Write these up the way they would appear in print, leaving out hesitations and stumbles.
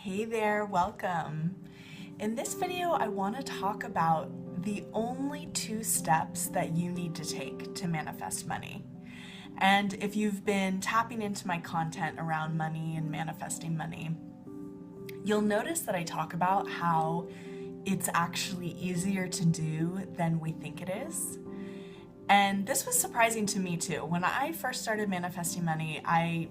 Hey there, welcome. In this video, I want to talk about the only 2 steps that you need to take to manifest money. And if you've been tapping into my content around money and manifesting money, you'll notice that I talk about how it's actually easier to do than we think it is. And this was surprising to me too. When I first started manifesting money, I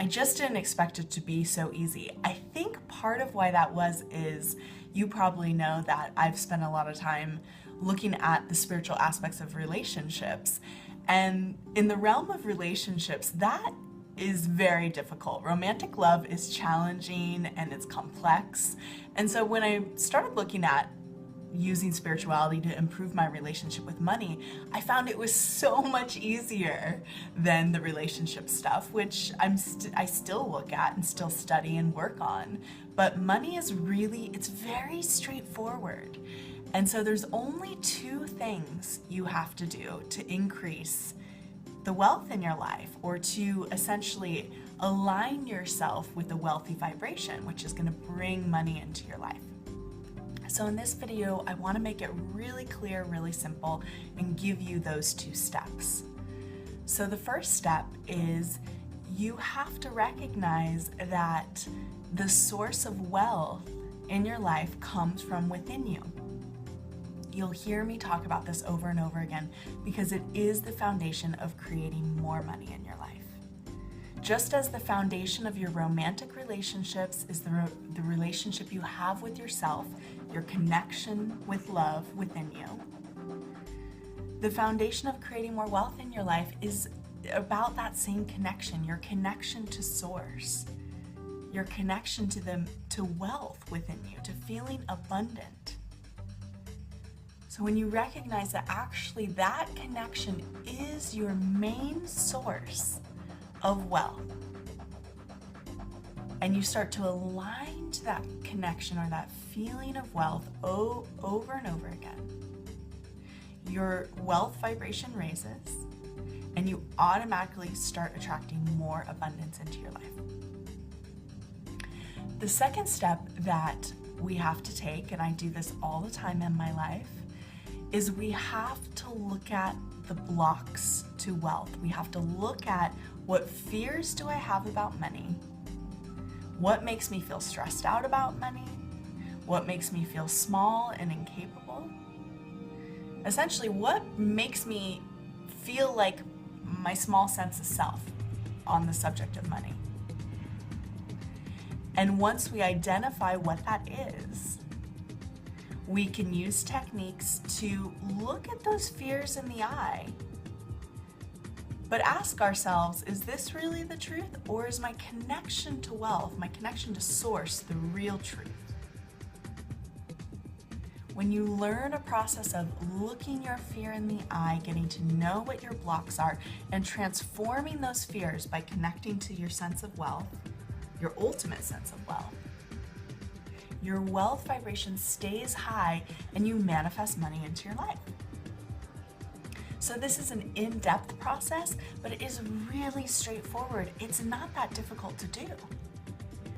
just didn't expect it to be so easy. I think part of why that was is you probably know that I've spent a lot of time looking at the spiritual aspects of relationships. And in the realm of relationships, that is very difficult. Romantic love is challenging and it's complex. And so when I started looking at using spirituality to improve my relationship with money, I found it was so much easier than the relationship stuff, which I still look at and still study and work on. But money is it's very straightforward. And so there's only 2 things you have to do to increase the wealth in your life, or to essentially align yourself with a wealthy vibration, which is going to bring money into your life. So in this video, I want to make it really clear, really simple, and give you those 2 steps. So the first step is you have to recognize that the source of wealth in your life comes from within you. You'll hear me talk about this over and over again because it is the foundation of creating more money in your life. Just as the foundation of your romantic relationships is the relationship you have with yourself, your connection with love within you, the foundation of creating more wealth in your life is about that same connection, your connection to source, your connection to wealth within you, to feeling abundant. So when you recognize that actually that connection is your main source of wealth, and you start to align to that connection or that feeling of wealth over and over again, your wealth vibration raises and you automatically start attracting more abundance into your life. The second step that we have to take, and I do this all the time in my life, is we have to look at the blocks to wealth. We have to look at what fears do I have about money? What makes me feel stressed out about money? What makes me feel small and incapable? Essentially, what makes me feel like my small sense of self on the subject of money? And once we identify what that is, we can use techniques to look at those fears in the eye, but ask ourselves, is this really the truth, or is my connection to wealth, my connection to source, the real truth? When you learn a process of looking your fear in the eye, getting to know what your blocks are, and transforming those fears by connecting to your sense of wealth, your ultimate sense of wealth, your wealth vibration stays high and you manifest money into your life. So this is an in-depth process, but it is really straightforward. It's not that difficult to do.